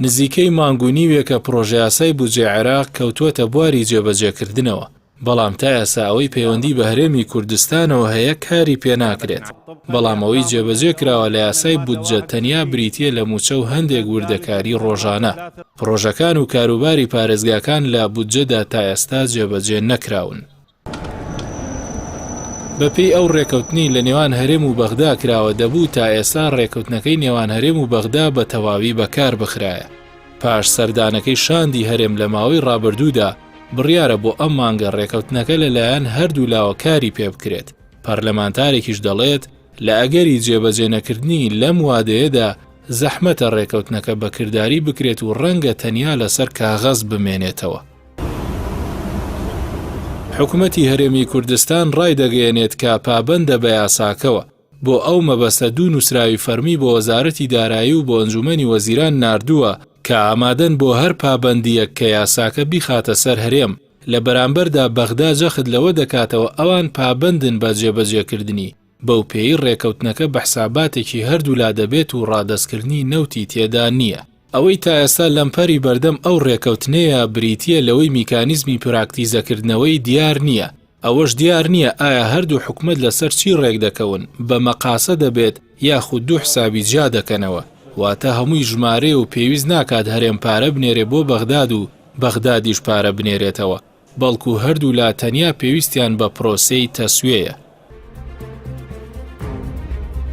نزیکەی مانگ و نیوێکە پرۆژە یاسای بودجێ عێراق کەوتووەتە بواری جێبەجێکردنەوە، بەڵام تا ئێستا ئەوەی پەیوەندی بە هەرێمی کوردستانەوە هەیە کاری پێ ناکرێت. بەڵام ئەوەی جێبەجێ کراوە لە یاسای بودجە تەنیا بریتیە لە موچە و هەندێک وردەکاری ڕۆژانە. پرۆژەکان و کاروباری پارێزگاکان لە بودجەدا تا ئێستا جێبەجێ نەکراون. بەپێی ئەو ڕێکەوتنی لە نێوان هەرێم و بەغدا کراوە دەبوو تا ئێستا ڕێکەوتنەکەی نێوان هەرێم و بەغدا بە تەواوی بەکار بخرایە. پاش سەردانەکەی شاندی هەرێم لە ماوەی ڕابردوودا بڕیارە بۆ ئەم مانگە ڕێکەوتنەکە لەلایەن هەردوو لاوە کاری پێ بکرێت. پەرلەمانتارێکیش دەڵێت لە ئەگەری جێبەجێ نەکردنی لەم وادەیەدا زەحمەتە ڕێکەوتنەکە بەکرداری بکرێت و ڕەنگە تەنیا لەسەر کاغەز بمێنێتەوە. حکوومەتی هەرێمی کوردستان ڕای دەگەیەنێت کە پابەندە بە یاساکەوە بۆ ئەو مەبەستە دوو نووسراوی فەرمی بۆ وەزارەتی دارایی و بۆ ئەنجومەنی وەزیران ناردووە کە ئامادەن بۆ هەر پابەندیەک کە یاساکە بیخاتە سەر هەرێم لە بەرامبەردا بەغدا جەخت لەوە دەکاتەوە ئەوان پابەندن بە جێبەجێکردنی. بەو پێی ڕێکەوتنەکە بە حساباتێکی هەردوو لا دەبێت و ڕادەستکردنی نەوتی تێدا نییە. ئەوەی تا ئێستا لەمپەری بەردەم ئەو ڕێکەوتنەیە بریتیە لەوەی میکانیزمی پراکتیزەکردنەوەی دیار نییە. ئەوەش دیار نییە ئایا هەردوو حکومت لەسەر چی ڕێک دەکەون، بە مەقاسە دەبێت یاخود دوو حسابی جیا دەکەنەوە. واتە هەمووی ژمارە و پێویست ناکات هەرێم پارە بنێرێ بۆ بەغداد و بەغدادیش پارە بنێرێتەوە، بەڵکو هەردوو لا تەنیا پێویستیان بە پرۆسەی تەسویەیە.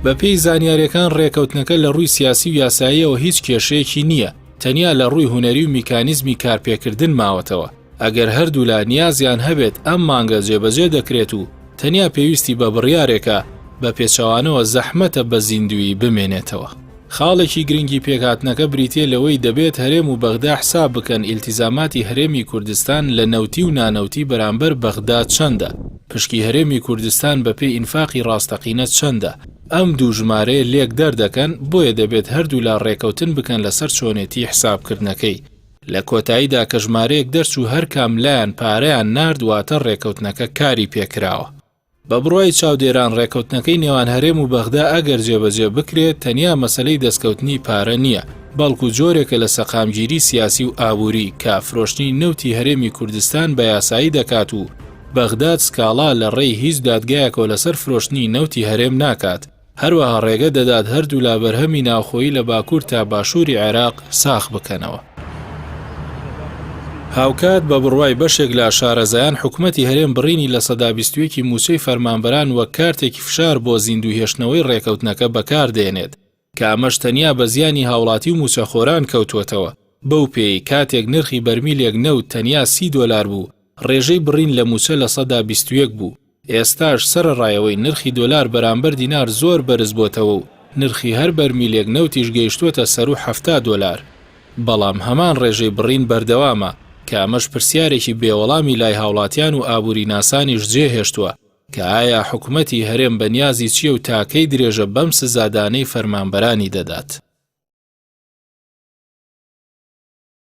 بەپێی زانیاریەکان ڕێکەوتنەکە لە ڕووی سیاسی و یاساییەوە هیچ کێشەیەکی نییە، تەنیا لە ڕووی هونەری و میکانیزمی کارپێکردن ماوەتەوە. ئەگەر هەردوو لا نیازیان هەبێت ئەم مانگە جێبەجێ دەکرێت و تەنیا پێویستی بە بڕیارێکە بە پێچەوانەوە زەحمەتە بە زیندوی بمێنێتەوە. خاڵێکی گرنگی پێکهاتنەکە بریتیە لەوەی دەبێت هەرێم و بەغدا حساب بکەن ئیلتیزاماتی هەرێمی کوردستان لە نەوتی و نانەوتی بەرامبەر بەغدا چەندە، پشکی هەرێمی کوردستان بەپێی ئینفاقی ڕاستەقینە چەندە. ئەم دوو ژمارەیە لێک دەردەکەن، بۆیە دەبێت هەردوو لا ڕێکەوتن بکەن لەسەر چۆنێتی حسابکردنەکەی. لە کۆتاییدا کە ژمارەیەک دەرچوو هەر کام لایەن پارەیان ناردواتە ڕێکەوتنەکە کاری پێکراوە. بە بڕوای چاودێران ڕێکەوتنەکەی نێوان هەرێم و بەغدا ئەگەر جێبەجێ بکرێت تەنیا مەسەلەی دەستکەوتنی پارە نییە، بەڵکو جۆرێکە لە سەقامگیری سیاسی و ئابووری کە فرۆشتنی نەوتی هەرێمی کوردستان بە یاسایی دەکات و بەغداد سکاڵا لە ڕێی هیچ دادگایەکەوە لەسەر فرۆشتنی نەوتی هەرێم ناکات. هەروەها ڕێگە دەدات هەردوو لا بەرهەمی ناوخۆیی لە باکوور تا باشووری عێراق ساخ بکەنەوە. هاوکات بە بڕوای بەشێک لە شارەزایان حکوومەتی هەرێم بڕینی لە سەدا 21 موچەی فەرمانبەران وەک کارتێکی فشار بۆ زیندوهێشتنەوەی ڕێکەوتنەکە بەکاردێنێت کە ئەمەش تەنیا بە زیانی هاوڵاتی و موچەخۆران کەوتوەتەوە. بەو پێی کاتێک نرخی بەرمیلێک نەوت تەنیا $30 بوو، ڕێژەی بڕین لە موچە لە سەدا 21 بوو. ئێستاش سەرڕایەوەی نرخی دۆلار بەرامبەر دینار زۆر بەرز بۆتەوە و نرخی هەر بەرمیلێک نەوتیش گەیشتووەتە سەر و $70. بەڵام هەمان ڕێژەی بڕین بەردەوامە کە ئەمەش پرسیارێکی بێوەڵامی لای هاوڵاتیان و ئابووری ناسانیش جێهێشتووە کە ئایا حکوومەتی هەرێم بەنیازی چییە و تاکەی درێژە بەم سزادانەی فەرمانبەرانی دەدات.